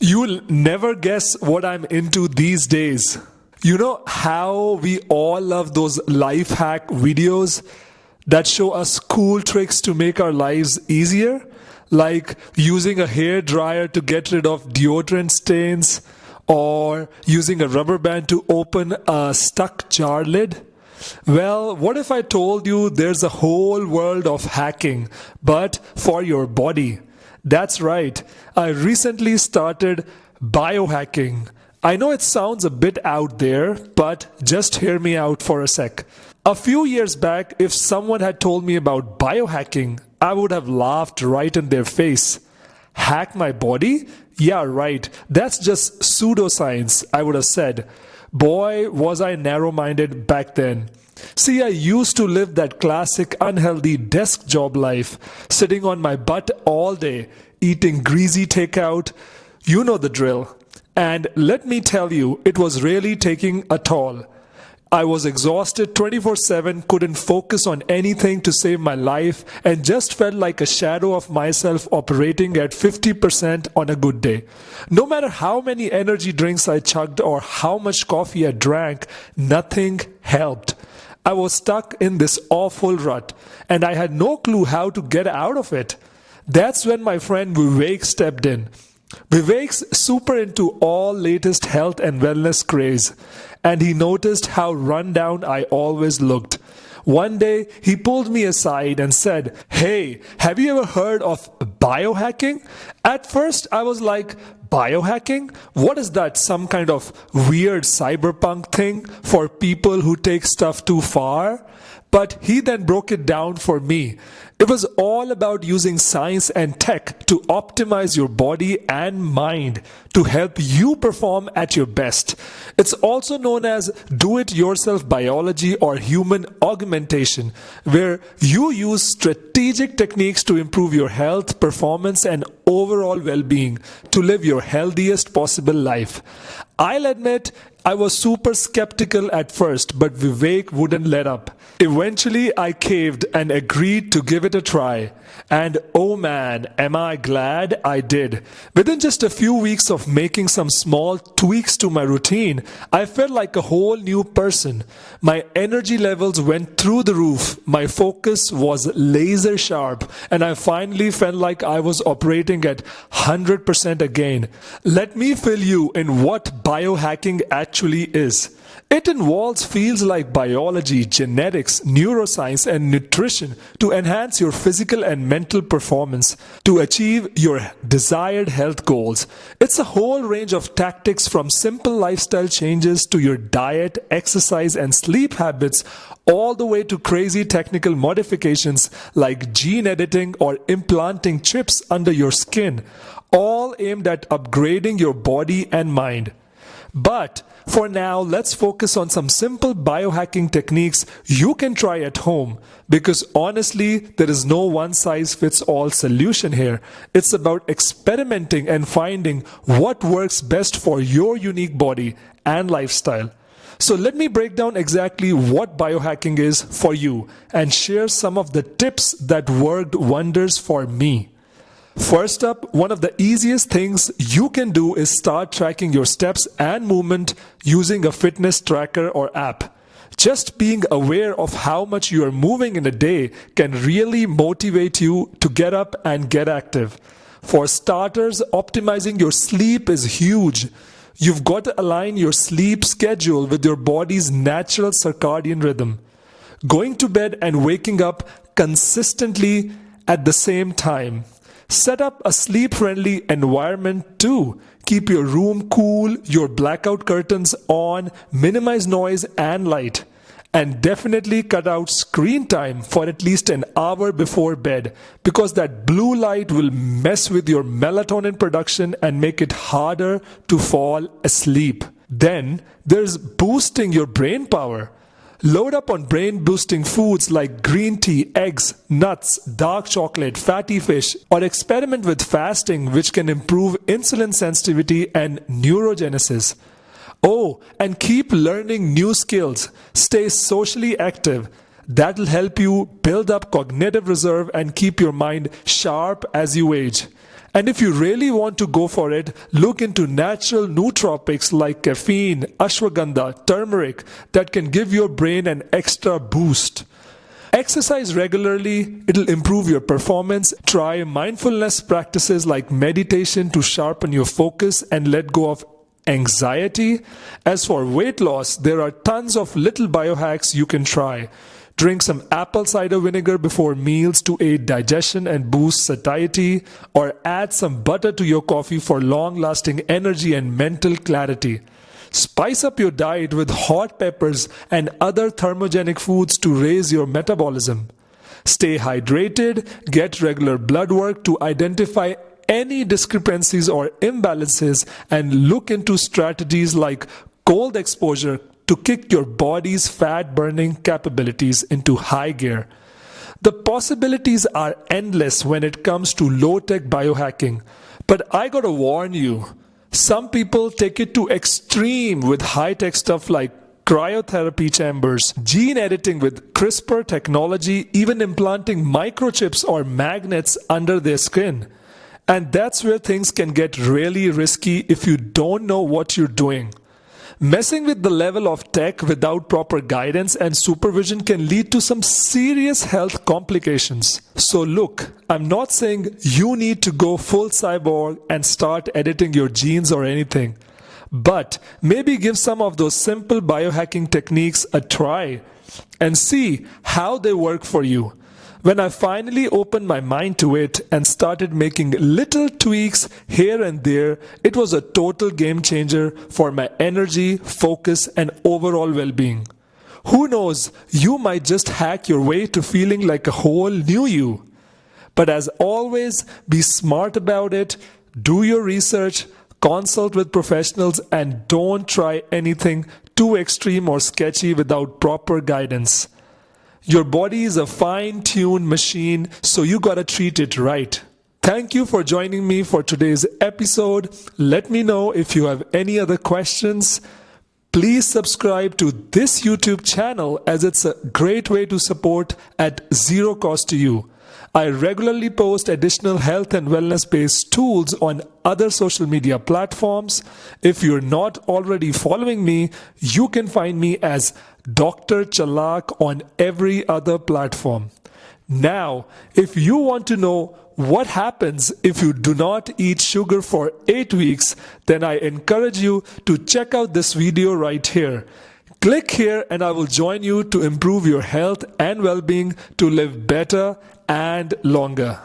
You'll never guess what I'm into these days. You know how we all love those life hack videos that show us cool tricks to make our lives easier? Like using a hair dryer to get rid of deodorant stains, or using a rubber band to open a stuck jar lid? Well, what if I told you there's a whole world of hacking, but for your body? That's right. I recently started biohacking. I know it sounds a bit out there, but just hear me out for a sec. A few years back, if someone had told me about biohacking, I would have laughed right in their face. Hack my body? Yeah, right. That's just pseudoscience, I would have said. Boy, was I narrow-minded back then. See, I used to live that classic unhealthy desk job life, sitting on my butt all day, eating greasy takeout. You know the drill. And let me tell you, it was really taking a toll. I was exhausted 24/7, couldn't focus on anything to save my life, and just felt like a shadow of myself operating at 50% on a good day. No matter how many energy drinks I chugged or how much coffee I drank, nothing helped. I was stuck in this awful rut, and I had no clue how to get out of it. That's when my friend Vivek stepped in. Vivek's super into all latest health and wellness craze, and he noticed how run down I always looked. One day, he pulled me aside and said, "Hey, have you ever heard of biohacking?" At first, I was like, biohacking? What is that, some kind of weird cyberpunk thing for people who take stuff too far? But he then broke it down for me. It was all about using science and tech to optimize your body and mind to help you perform at your best. It's also known as do-it-yourself biology or human augmentation, where you use strategic techniques to improve your health, performance, and overall well-being to live your healthiest possible life. I'll admit, I was super skeptical at first, but Vivek wouldn't let up. Eventually, I caved and agreed to give it a try. And oh man, am I glad I did. Within just a few weeks of making some small tweaks to my routine, I felt like a whole new person. My energy levels went through the roof, my focus was laser sharp, and I finally felt like I was operating at 100% again. Let me fill you in what biohacking actually is. It involves fields like biology, genetics, neuroscience, and nutrition to enhance your physical and mental performance to achieve your desired health goals. It's a whole range of tactics from simple lifestyle changes to your diet, exercise, and sleep habits, all the way to crazy technical modifications like gene editing or implanting chips under your skin, all aimed at upgrading your body and mind. But for now, let's focus on some simple biohacking techniques you can try at home, because honestly, there is no one-size-fits-all solution here. It's about experimenting and finding what works best for your unique body and lifestyle. So let me break down exactly what biohacking is for you and share some of the tips that worked wonders for me. First up, one of the easiest things you can do is start tracking your steps and movement using a fitness tracker or app. Just being aware of how much you are moving in a day can really motivate you to get up and get active. For starters, optimizing your sleep is huge. You've got to align your sleep schedule with your body's natural circadian rhythm. Going to bed and waking up consistently at the same time. Set up a sleep-friendly environment too. Keep your room cool, your blackout curtains on, minimize noise and light. And definitely cut out screen time for at least an hour before bed, because that blue light will mess with your melatonin production and make it harder to fall asleep. Then there's boosting your brain power. Load up on brain-boosting foods like green tea, eggs, nuts, dark chocolate, fatty fish, or experiment with fasting, which can improve insulin sensitivity and neurogenesis. Oh, and keep learning new skills. Stay socially active. That'll help you build up cognitive reserve and keep your mind sharp as you age. And if you really want to go for it, look into natural nootropics like caffeine, ashwagandha, turmeric that can give your brain an extra boost. Exercise regularly, it'll improve your performance. Try mindfulness practices like meditation to sharpen your focus and let go of anxiety. As for weight loss, there are tons of little biohacks you can try. Drink some apple cider vinegar before meals to aid digestion and boost satiety, or add some butter to your coffee for long-lasting energy and mental clarity. Spice up your diet with hot peppers and other thermogenic foods to raise your metabolism. Stay hydrated, get regular blood work to identify any discrepancies or imbalances, and look into strategies like cold exposure to kick your body's fat-burning capabilities into high gear. The possibilities are endless when it comes to low-tech biohacking, but I gotta warn you, some people take it to extreme with high-tech stuff like cryotherapy chambers, gene editing with CRISPR technology, even implanting microchips or magnets under their skin. And that's where things can get really risky if you don't know what you're doing. Messing with the level of tech without proper guidance and supervision can lead to some serious health complications. So look, I'm not saying you need to go full cyborg and start editing your genes or anything, but maybe give some of those simple biohacking techniques a try and see how they work for you. When I finally opened my mind to it and started making little tweaks here and there, it was a total game changer for my energy, focus, and overall well-being. Who knows, you might just hack your way to feeling like a whole new you. But as always, be smart about it, do your research, consult with professionals, and don't try anything too extreme or sketchy without proper guidance. Your body is a fine-tuned machine, so you gotta treat it right. Thank you for joining me for today's episode. Let me know if you have any other questions. Please subscribe to this YouTube channel as it's a great way to support at zero cost to you. I regularly post additional health and wellness based tools on other social media platforms. If you're not already following me, you can find me as Dr. Chalak on every other platform. Now, if you want to know what happens if you do not eat sugar for 8 weeks, then I encourage you to check out this video right here. Click here and I will join you to improve your health and well-being to live better and longer.